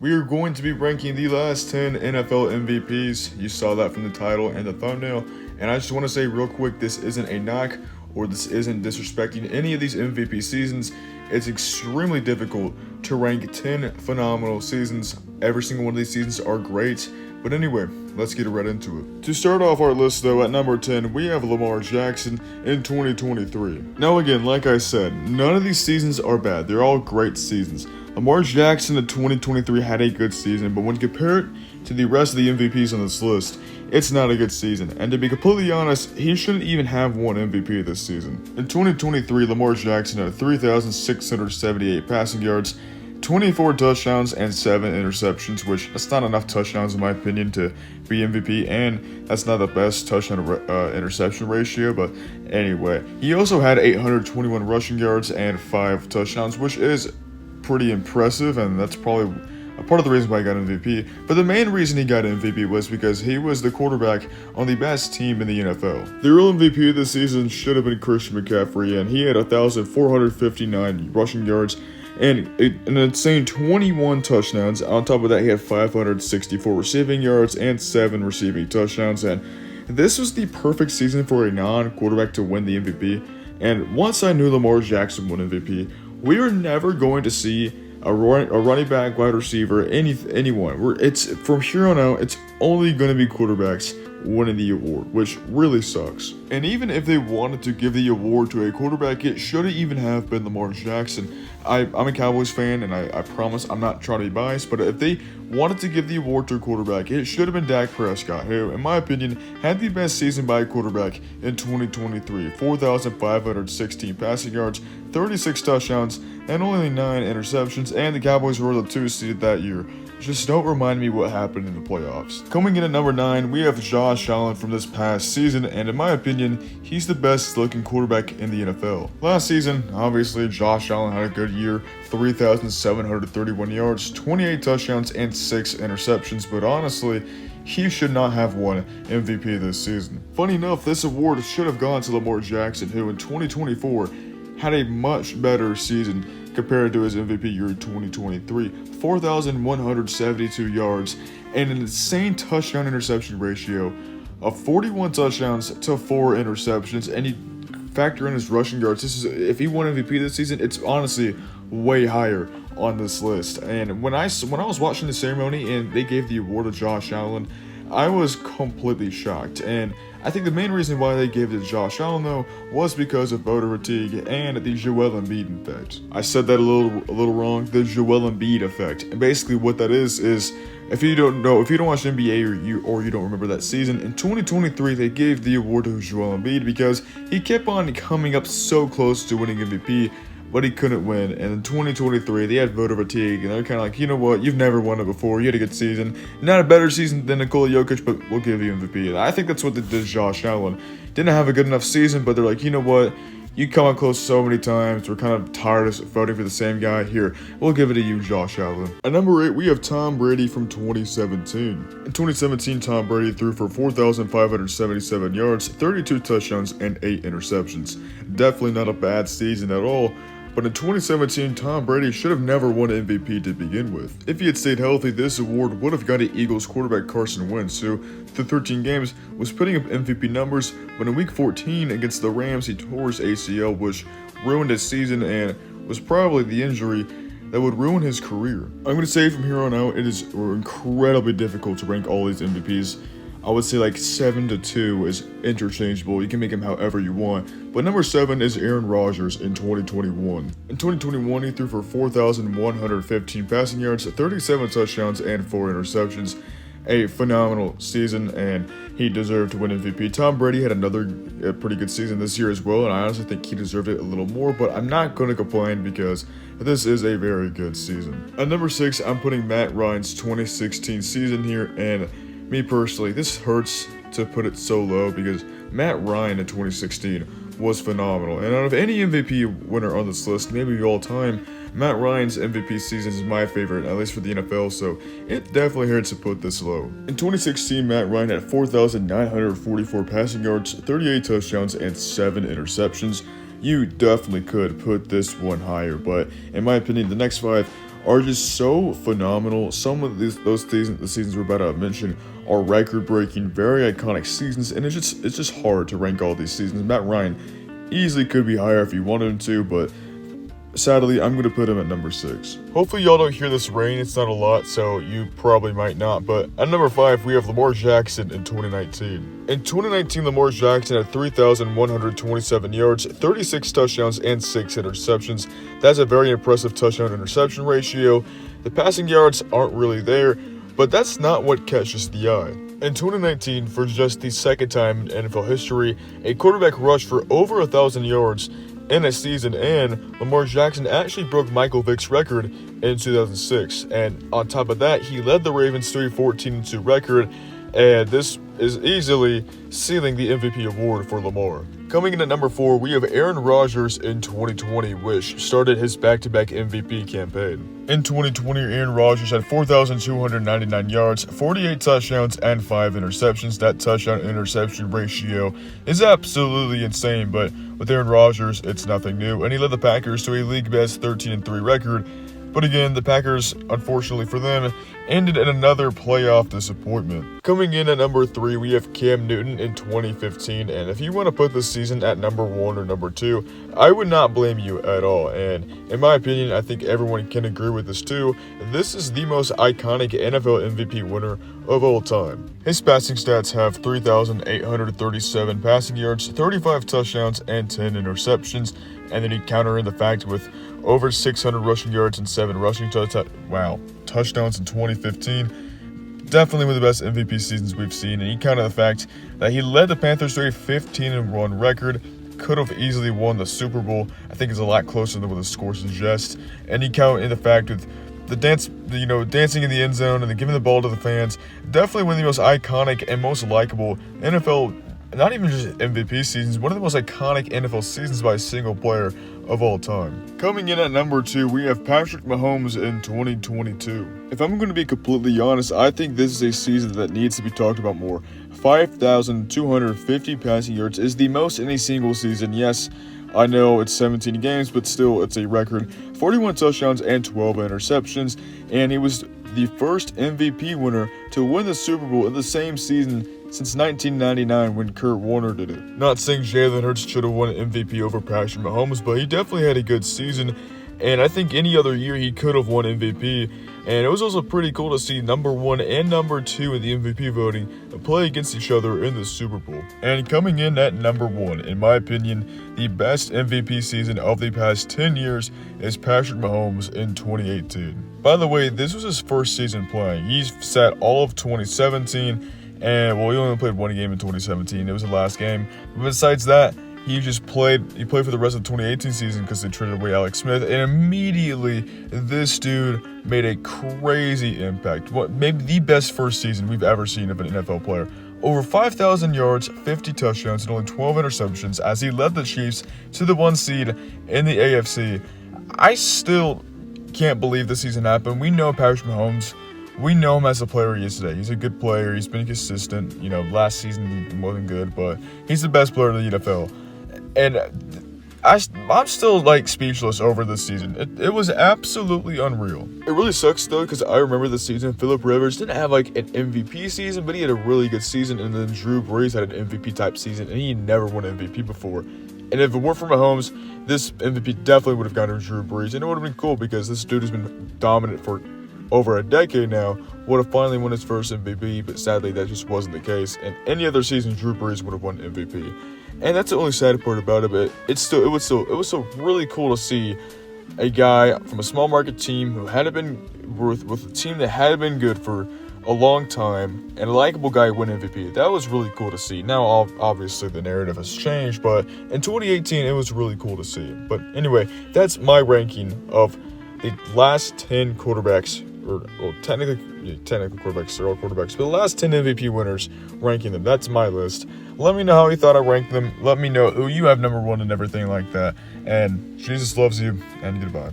We are going to be ranking the last 10 NFL MVPs. You saw that from the title and the thumbnail. And I just want to say real quick, this isn't a knock or this isn't disrespecting any of these MVP seasons. It's extremely difficult to rank 10 phenomenal seasons. Every single one of these seasons are great. But anyway, let's get right into it. To start off our list though, at number 10, we have Lamar Jackson in 2023. Now again, like I said, none of these seasons are bad. They're all great seasons. Lamar Jackson in 2023 had a good season, but when compared to the rest of the MVPs on this list, it's not a good season. And to be completely honest, he shouldn't even have won MVP this season. In 2023, Lamar Jackson had 3,678 passing yards, 24 touchdowns, and 7 interceptions, which that's not enough touchdowns in my opinion to be MVP, and that's not the best touchdown interception ratio, but anyway. He also had 821 rushing yards and 5 touchdowns, which is pretty impressive, and that's probably a part of the reason why he got MVP. But the main reason he got MVP was because he was the quarterback on the best team in the NFL. The real MVP of this season should have been Christian McCaffrey, and he had 1,459 rushing yards and an insane 21 touchdowns. On top of that, he had 564 receiving yards and 7 receiving touchdowns, and this was the perfect season for a non-quarterback to win the MVP. And once I knew Lamar Jackson won MVP, we are never going to see a running back, wide receiver, anyone. It's from here on out, it's only going to be quarterbacks winning the award, which really sucks. And even if they wanted to give the award to a quarterback, it shouldn't even have been Lamar Jackson. I'm a Cowboys fan, and I promise I'm not trying to be biased, but if they wanted to give the award to a quarterback, it should have been Dak Prescott, who, in my opinion, had the best season by a quarterback in 2023. 4,516 passing yards, 36 touchdowns, and only 9 interceptions, and the Cowboys were the 2 seeded that year. Just don't remind me what happened in the playoffs. Coming in at number 9, we have Josh Allen from this past season, and in my opinion, he's the best looking quarterback in the NFL. Last season, obviously, Josh Allen had a good year, 3,731 yards, 28 touchdowns, and 6 interceptions, but honestly, he should not have won MVP this season. Funny enough, this award should have gone to Lamar Jackson, who in 2024 had a much better season compared to his MVP year in 2023. 4,172 yards and an insane touchdown interception ratio of 41 touchdowns to 4 interceptions. And you factor in his rushing yards, if he won MVP this season, it's honestly way higher on this list. And when I was watching the ceremony and they gave the award to Josh Allen, I was completely shocked. And I think the main reason why they gave it to Josh Allen, though, was because of voter fatigue and the Joel Embiid effect. I said that a little wrong. The Joel Embiid effect, and basically what that is if you don't watch NBA or you don't remember that season, in 2023 they gave the award to Joel Embiid because he kept on coming up so close to winning MVP, but he couldn't win. And in 2023, they had voter fatigue, and they're kind of like, you know what, you've never won it before, you had a good season, not a better season than Nikola Jokic, but we'll give you MVP. And I think that's what they did to Josh Allen. Didn't have a good enough season, but they're like, you know what, you come up close so many times, we're kind of tired of voting for the same guy. Here, we'll give it to you, Josh Allen. At number 8, we have Tom Brady from 2017. In 2017, Tom Brady threw for 4,577 yards, 32 touchdowns, and 8 interceptions. Definitely not a bad season at all. But in 2017, Tom Brady should have never won MVP to begin with. If he had stayed healthy, this award would have gone to Eagles quarterback Carson Wentz, who, through 13 games, was putting up MVP numbers, but in Week 14 against the Rams, he tore his ACL, which ruined his season and was probably the injury that would ruin his career. I'm going to say from here on out, it is incredibly difficult to rank all these MVPs. I would say like 7 to 2 is interchangeable. You can make him however you want. But number 7 is Aaron Rodgers in 2021. In 2021, he threw for 4,115 passing yards, 37 touchdowns, and 4 interceptions. A phenomenal season, and he deserved to win MVP. Tom Brady had another pretty good season this year as well, and I honestly think he deserved it a little more, but I'm not going to complain because this is a very good season. At number 6, I'm putting Matt Ryan's 2016 season here, and me personally, this hurts to put it so low because Matt Ryan in 2016 was phenomenal. And out of any MVP winner on this list, maybe of all time, Matt Ryan's MVP season is my favorite, at least for the NFL, so it definitely hurts to put this low. In 2016, Matt Ryan had 4,944 passing yards, 38 touchdowns, and 7 interceptions. You definitely could put this one higher, but in my opinion, the next 5 are just so phenomenal. Some of the seasons we're about to mention are record-breaking, very iconic seasons, and it's just hard to rank all these seasons. Matt Ryan easily could be higher if you wanted him to, but sadly, I'm going to put him at number 6. Hopefully y'all don't hear this rain. It's not a lot, so you probably might not. But at number 5, we have Lamar Jackson in 2019. In 2019, Lamar Jackson had 3,127 yards, 36 touchdowns, and 6 interceptions. That's a very impressive touchdown-interception ratio. The passing yards aren't really there, but that's not what catches the eye. In 2019, for just the second time in NFL history, a quarterback rushed for over 1,000 yards in a season, and Lamar Jackson actually broke Michael Vick's record in 2006. And on top of that, he led the Ravens to a 14-2 record, and this is easily sealing the MVP award for Lamar. Coming in at number 4, we have Aaron Rodgers in 2020, which started his back-to-back MVP campaign. In 2020, Aaron Rodgers had 4,299 yards, 48 touchdowns, and 5 interceptions. That touchdown-interception ratio is absolutely insane, but with Aaron Rodgers, it's nothing new, and he led the Packers to a league-best 13-3 record. But again, the Packers, unfortunately for them, ended in another playoff disappointment. Coming in at number 3, we have Cam Newton in 2015, and if you want to put this season at number 1 or number 2, I would not blame you at all. And in my opinion, I think everyone can agree with this too. This is the most iconic NFL MVP winner of all time. His passing stats have 3,837 passing yards, 35 touchdowns, and 10 interceptions. And then you counter in the fact with over 600 rushing yards and 7 rushing touchdowns in 2015. Definitely one of the best MVP seasons we've seen. And you counter the fact that he led the Panthers to a 15-1 record. Could have easily won the Super Bowl. I think it's a lot closer than what the score suggests. And you count in the fact with the dancing in the end zone and then giving the ball to the fans. Definitely one of the most iconic and most likable NFL, not even just MVP seasons, one of the most iconic NFL seasons by a single player of all time. Coming in at number 2, we have Patrick Mahomes in 2022. If I'm going to be completely honest, I think this is a season that needs to be talked about more. 5,250 passing yards is the most in a single season. Yes, I know it's 17 games, but still, it's a record. 41 touchdowns and 12 interceptions, and he was the first MVP winner to win the Super Bowl in the same season since 1999 when Kurt Warner did it. Not saying Jalen Hurts should have won MVP over Patrick Mahomes, but he definitely had a good season, and I think any other year he could have won MVP. And it was also pretty cool to see number 1 and number 2 in the MVP voting play against each other in the Super Bowl. And coming in at number 1, in my opinion, the best MVP season of the past 10 years is Patrick Mahomes in 2018. By the way, this was his first season playing. He sat all of 2017, and well, he only played one game in 2017. It was the last game. But besides that, he played for the rest of the 2018 season because they traded away Alex Smith, and immediately this dude made a crazy impact. Maybe the best first season we've ever seen of an NFL player. Over 5,000 yards, 50 touchdowns, and only 12 interceptions as he led the Chiefs to the 1 seed in the AFC. I still can't believe this season happened. We know Patrick Mahomes. We know him as the player he is today. He's a good player. He's been consistent. Last season he wasn't good, but he's the best player in the NFL. And I'm still speechless over this season. It was absolutely unreal. It really sucks though, because I remember this season Phillip Rivers didn't have an MVP season, but he had a really good season. And then Drew Brees had an MVP type season, and he never won an MVP before. And if it weren't for Mahomes, this MVP definitely would have gone to Drew Brees, and it would have been cool because this dude has been dominant for over a decade now. Would have finally won his first MVP, but sadly that just wasn't the case. And any other season, Drew Brees would have won MVP. And that's the only sad part about it, but it was so really cool to see a guy from a small market team who hadn't been with a team that hadn't been good for a long time, and a likable guy win MVP. That was really cool to see. Now, obviously, the narrative has changed, but in 2018, it was really cool to see. But anyway, that's my ranking of the last 10 quarterbacks, technically quarterbacks, they're all quarterbacks, but the last 10 MVP winners, ranking them. That's my list. Let me know how you thought I ranked them. Let me know who you have number 1 and everything like that. And Jesus loves you, and goodbye.